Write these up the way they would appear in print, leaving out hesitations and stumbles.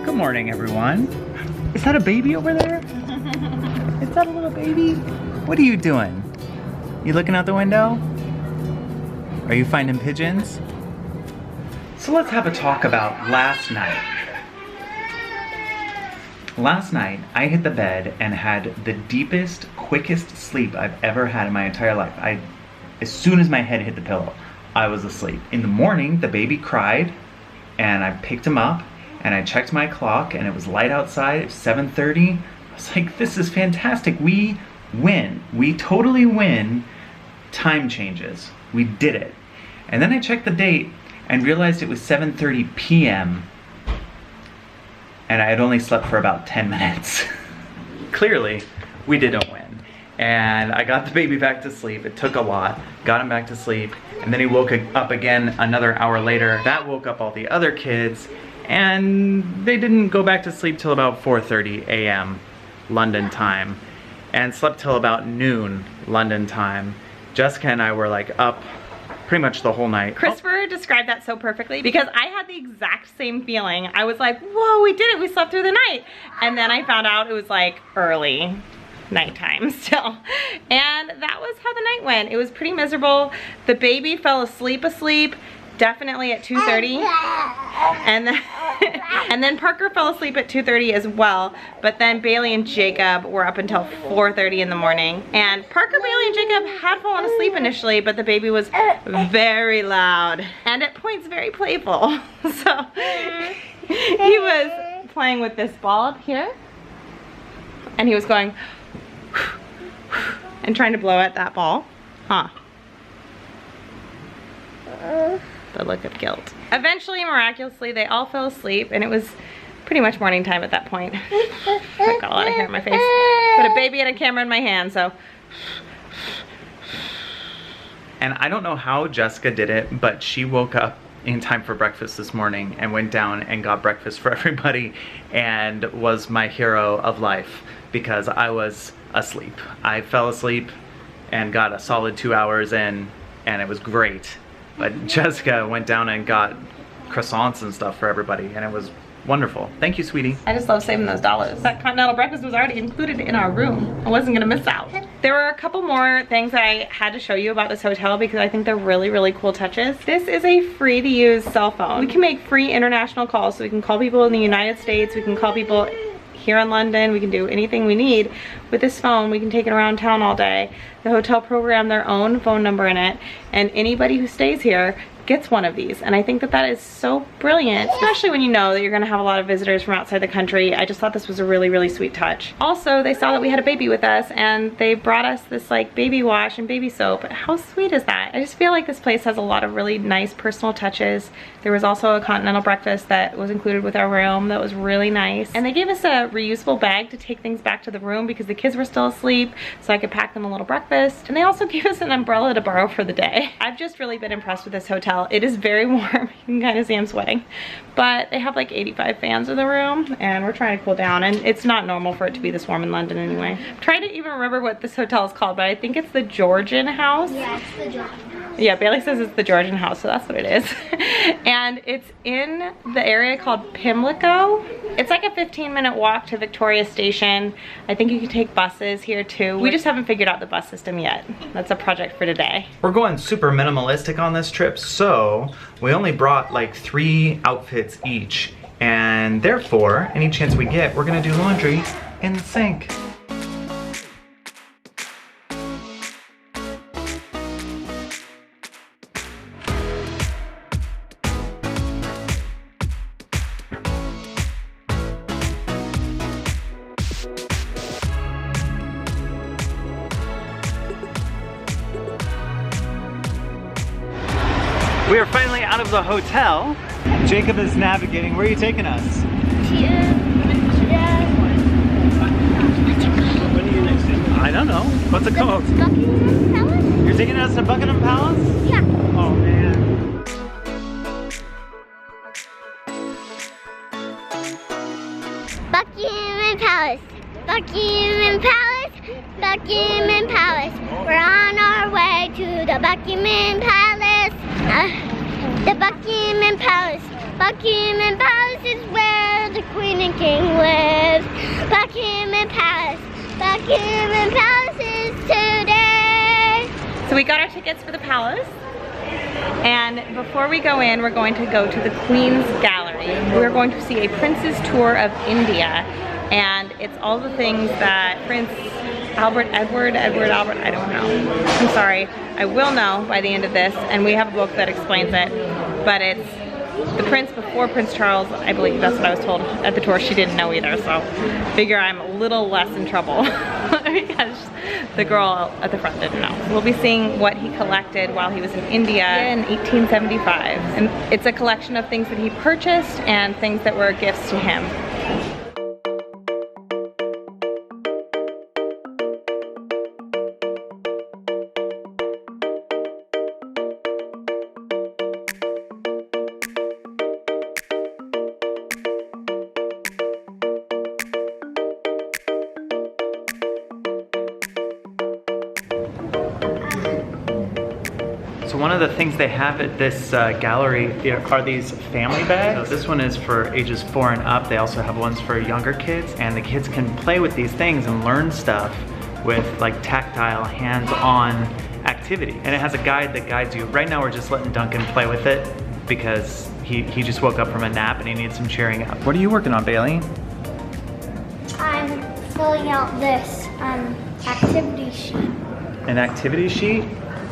Good morning, everyone. Is that a baby over there? Is that a little baby? What are you doing? You looking out the window? Are you finding pigeons? So let's have a talk about last night. Last night, I hit the bed and had the deepest, quickest sleep I've ever had in my entire life. As soon as my head hit the pillow, I was asleep. In the morning, the baby cried, and I picked him up, and I checked my clock, and it was light outside. It was 7:30. I was like, this is fantastic. We win. We totally win time changes. We did it. And then I checked the date and realized it was 7:30 p.m. and I had only slept for about 10 minutes. Clearly, we didn't win. And I got the baby back to sleep. It took a lot. Got him back to sleep. And then he woke up again another hour later. That woke up all the other kids. And they didn't go back to sleep till about 4:30 a.m. London time. And slept till about noon London time. Jessica and I were like up pretty much the whole night. Christopher described that so perfectly because I had the exact same feeling. I was like, whoa, we did it, we slept through the night. And then I found out it was like early nighttime still. And that was how the night went. It was pretty miserable. The baby fell asleep, definitely at 2:30. And then Parker fell asleep at 2:30 as well. But then Bailey and Jacob were up until 4:30 in the morning. And Parker, Bailey, and Jacob had fallen asleep initially, but the baby was very loud and at points very playful. So he was playing with this ball up here, and he was going and trying to blow at that ball. Huh. The look of guilt. Eventually, miraculously, they all fell asleep, and it was pretty much morning time at that point. I got a lot of hair in my face. Put a baby and a camera in my hand, so. And I don't know how Jessica did it, but she woke up in time for breakfast this morning and went down and got breakfast for everybody and was my hero of life because I was asleep. I fell asleep and got a solid 2 hours in, and it was great. But Jessica went down and got croissants and stuff for everybody, and it was wonderful. Thank you, sweetie. I just love saving those dollars. That continental breakfast was already included in our room. I wasn't gonna miss out. There were a couple more things I had to show you about this hotel because I think they're really, really cool touches. This is a free to use cell phone. We can make free international calls, so we can call people in the United States, we can call people here in London, we can do anything we need with this phone. We can take it around town all day. The hotel programmed their own phone number in it, and anybody who stays here gets one of these, and I think that that is so brilliant, especially when you know that you're gonna have a lot of visitors from outside the country. I just thought this was a really, really sweet touch. Also, they saw that we had a baby with us, and they brought us this like baby wash and baby soap. How sweet is that? I just feel like this place has a lot of really nice personal touches. There was also a continental breakfast that was included with our room that was really nice, and they gave us a reusable bag to take things back to the room because the kids were still asleep, so I could pack them a little breakfast. And they also gave us an umbrella to borrow for the day. I've just really been impressed with this hotel. It is very warm. You can kind of see I'm sweating. But they have like 85 fans in the room, and we're trying to cool down, and it's not normal for it to be this warm in London anyway. I'm trying to even remember what this hotel is called, but I think it's the Georgian House. Yeah, it's the Georgian House. Yeah, Bailey says it's the Georgian House, so that's what it is. And it's in the area called Pimlico. It's like a 15-minute walk to Victoria Station. I think you can take buses here too. We just haven't figured out the bus system yet. That's a project for today. We're going super minimalistic on this trip, so we only brought like 3 outfits each, and therefore, any chance we get, we're gonna do laundry in the sink. We are finally out of the hotel. Jacob is navigating. Where are you taking us? I don't know. What's it called? Buckingham Palace? You're taking us to Buckingham Palace? Yeah. Oh man. Buckingham Palace. Buckingham Palace. Buckingham Palace. We're on our way to the Buckingham Palace. The Buckingham Palace. Buckingham Palace is where the Queen and King live. Buckingham Palace. Buckingham Palace is today. So we got our tickets for the palace. And before we go in, we're going to go to the Queen's Gallery. We're going to see a prince's tour of India. And it's all the things that Prince Albert, Edward, I don't know. I'm sorry. I will know by the end of this, and we have a book that explains it. But it's the prince before Prince Charles, I believe. That's what I was told at the tour. She didn't know either, so figure I'm a little less in trouble because the girl at the front didn't know. We'll be seeing what he collected while he was in India in 1875. And it's a collection of things that he purchased and things that were gifts to him. So one of the things they have at this gallery are these family bags. So this one is for ages 4 and up. They also have ones for younger kids, and the kids can play with these things and learn stuff with like tactile, hands-on activity. And it has a guide that guides you. Right now we're just letting Duncan play with it because he just woke up from a nap and he needs some cheering up. What are you working on, Bailey? I'm filling out this activity sheet. An activity sheet?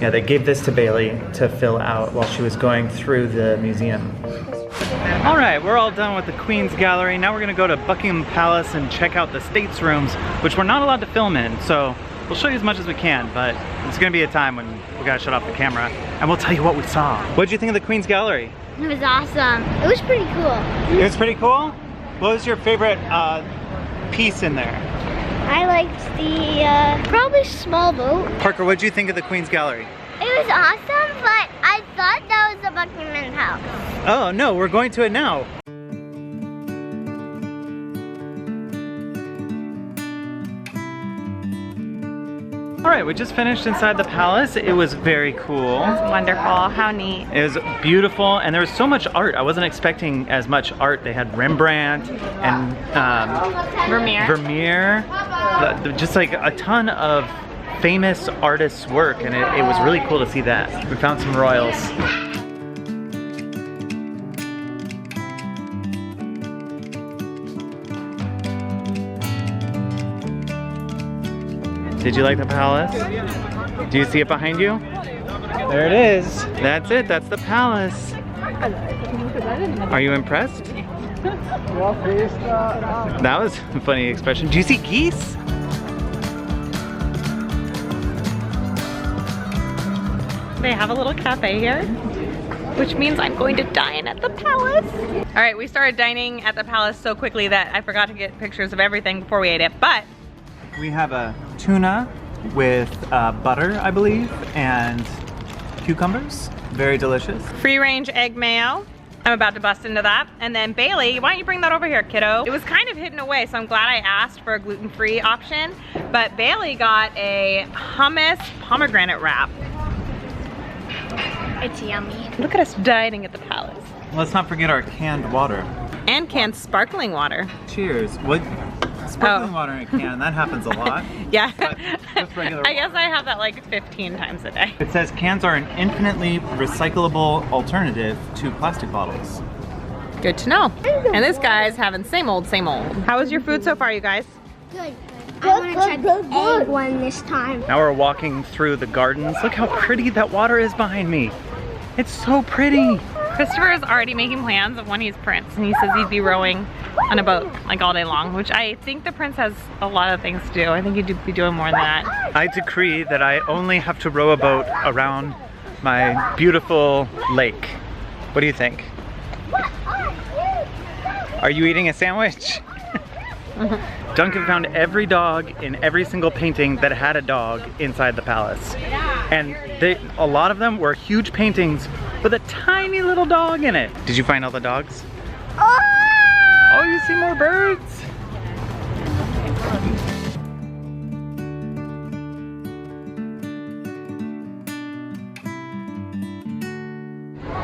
Yeah, they gave this to Bailey to fill out while she was going through the museum. All right, we're all done with the Queen's Gallery. Now we're gonna go to Buckingham Palace and check out the States rooms, which we're not allowed to film in. So we'll show you as much as we can, but it's gonna be a time when we gotta shut off the camera and we'll tell you what we saw. What'd you think of the Queen's Gallery? It was awesome. It was pretty cool. It was pretty cool? What was your favorite piece in there? I liked the probably small boat. Parker, what'd you think of the Queen's Gallery? It was awesome, but I thought that was the Buckingham House. Oh no, we're going to it now. All right, we just finished inside the palace. It was very cool. Wonderful, how neat. It was beautiful, and there was so much art. I wasn't expecting as much art. They had Rembrandt and Vermeer, just like a ton of famous artists' work, and it was really cool to see that. We found some royals. Did you like the palace? Do you see it behind you? There it is. That's it. That's the palace. Are you impressed? That was a funny expression. Do you see geese? They have a little cafe here, which means I'm going to dine at the palace. All right, we started dining at the palace so quickly that I forgot to get pictures of everything before we ate it, but we have a tuna with butter, I believe, and cucumbers. Very delicious. free-range egg mayo. I'm about to bust into that. And then Bailey, why don't you bring that over here, kiddo? It was kind of hidden away, so I'm glad I asked for a gluten-free option. But Bailey got a hummus pomegranate wrap. It's yummy. Look at us dining at the palace. Let's not forget our canned water. And canned sparkling water. Cheers. What? Sparkling water in a can, that happens a lot. Yeah. Just regular I guess I have that like 15 times a day. It says cans are an infinitely recyclable alternative to plastic bottles. Good to know. And this guy's having same old, same old. How was your food so far, you guys? Good. I want to try the egg one this time. Now we're walking through the gardens. Look how pretty that water is behind me. It's so pretty. Christopher is already making plans of when he's Prince, and he says he'd be rowing on a boat like all day long, which I think the Prince has a lot of things to do. I think he'd be doing more than that. I decree that I only have to row a boat around my beautiful lake. What do you think? Are you eating a sandwich? Duncan found every dog in every single painting that had a dog inside the palace. And a lot of them were huge paintings with a tiny little dog in it. Did you find all the dogs? Oh, you see more birds?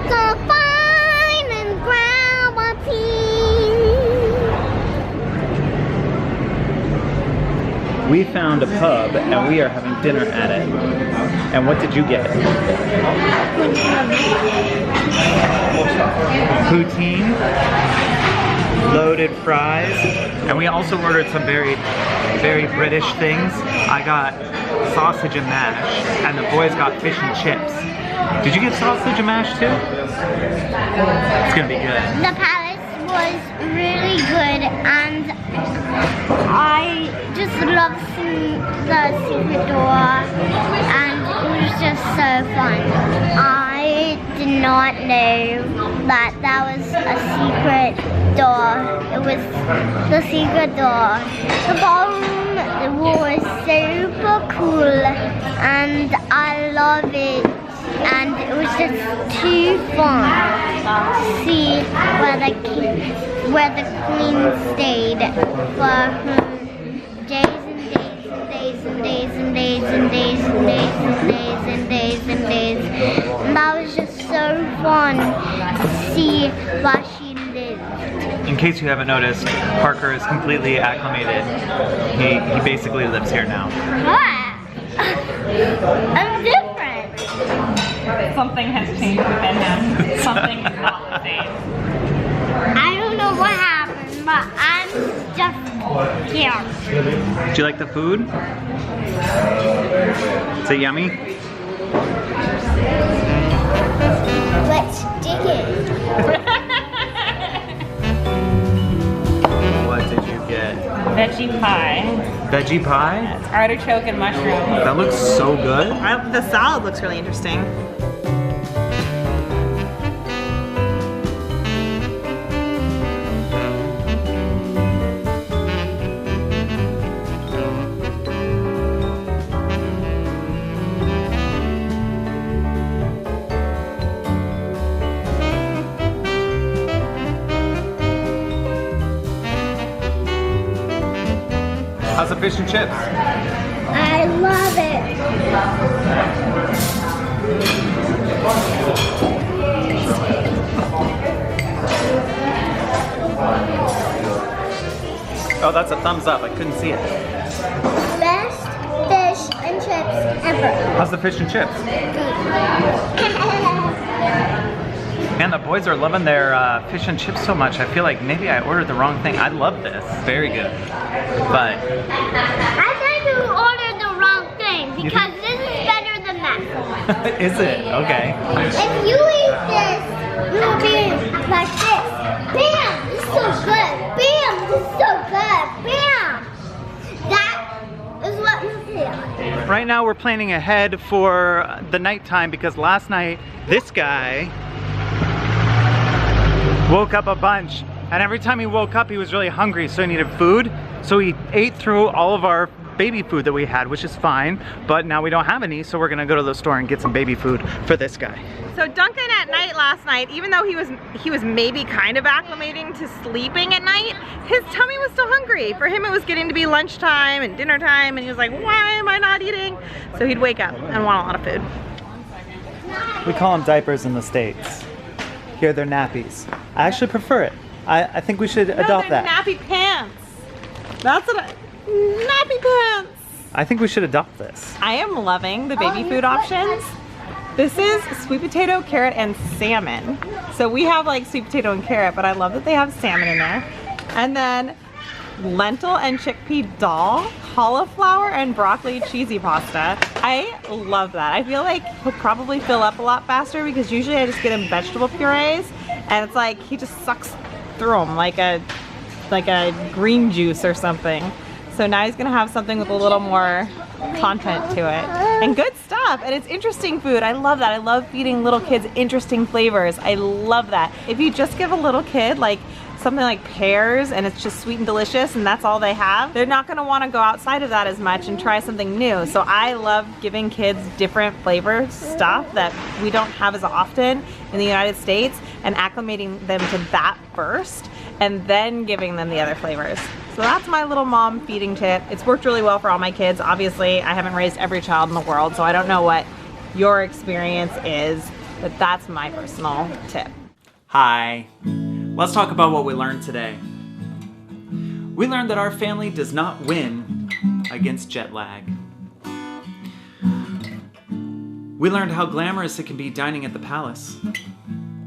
The fine and ground We found a pub and we are having dinner at it. And what did you get? Poutine, loaded fries, and we also ordered some very British things. I got sausage and mash, and the boys got fish and chips. Did you get sausage and mash too? It's gonna be good. The palace was really good, and I just love the secret door, and it was just so fun. I did not know that that was a secret door. It was the secret door. The ballroom was super cool, and I love it. And it was just too fun to see where the queen stayed for days and days and days and days and days and days and days and days and days and days. And that was just so fun to see where she lived. In case you haven't noticed, Parker is completely acclimated. He basically lives here now. What? I'm different. Something has changed within him. Something is not the same. I don't know what happened, but I'm just here. Did you like the food? Is it yummy? Let's dig in. What did you get? Veggie pie. Veggie pie? It's artichoke and mushroom. That looks so good. The salad looks really interesting. How's the fish and chips? I love it. Oh, that's a thumbs up. I couldn't see it. Best fish and chips ever. How's the fish and chips? Man, the boys are loving their fish and chips so much. I feel like maybe I ordered the wrong thing. I love this. Very good. But I think you ordered the wrong thing because this is better than that. is it? Okay. If you eat this, you will be like this. Bam! This is so good. Bam! This is so good. Bam! That is what you feel. Right now we're planning ahead for the nighttime because last night this guy woke up a bunch, and every time he woke up he was really hungry, so he needed food. So he ate through all of our baby food that we had, which is fine, but now we don't have any, so we're gonna go to the store and get some baby food for this guy. So Duncan at night last night, even though he was maybe kind of acclimating to sleeping at night, his tummy was still hungry. For him it was getting to be lunchtime and dinner time, and he was like, why am I not eating? So he'd wake up and want a lot of food. We call them diapers in the States. Here they're nappies. I actually prefer it. I think we should adopt that. Nappy pants. That's what nappy pants. I think we should adopt this. I am loving the baby food options. This is sweet potato, carrot, and salmon. So we have like sweet potato and carrot, but I love that they have salmon in there. And then lentil and chickpea dal, cauliflower and broccoli cheesy pasta. I love that. I feel like he'll probably fill up a lot faster because usually I just get him vegetable purees and it's like he just sucks through them like a green juice or something. So now he's gonna have something with a little more content to it and good stuff, and it's interesting food. I love that. I love feeding little kids interesting flavors. I love that. If you just give a little kid like something like pears and it's just sweet and delicious and that's all they have, they're not gonna wanna go outside of that as much and try something new. So I love giving kids different flavor stuff that we don't have as often in the United States and acclimating them to that first and then giving them the other flavors. So that's my little mom feeding tip. It's worked really well for all my kids. Obviously, I haven't raised every child in the world, so I don't know what your experience is, but that's my personal tip. Hi. Let's talk about what we learned today. We learned that our family does not win against jet lag. We learned how glamorous it can be dining at the Palace.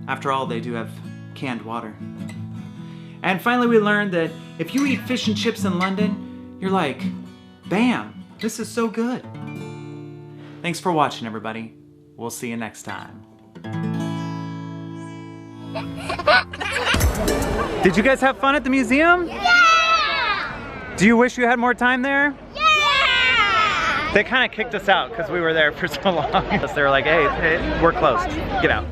After all, they do have canned water. And finally we learned that if you eat fish and chips in London, you're like, bam, this is so good. Thanks for watching, everybody. We'll see you next time. Did you guys have fun at the museum? Yeah! Do you wish you had more time there? Yeah! They kind of kicked us out because we were there for so long. They were like, hey, we're closed. Get out.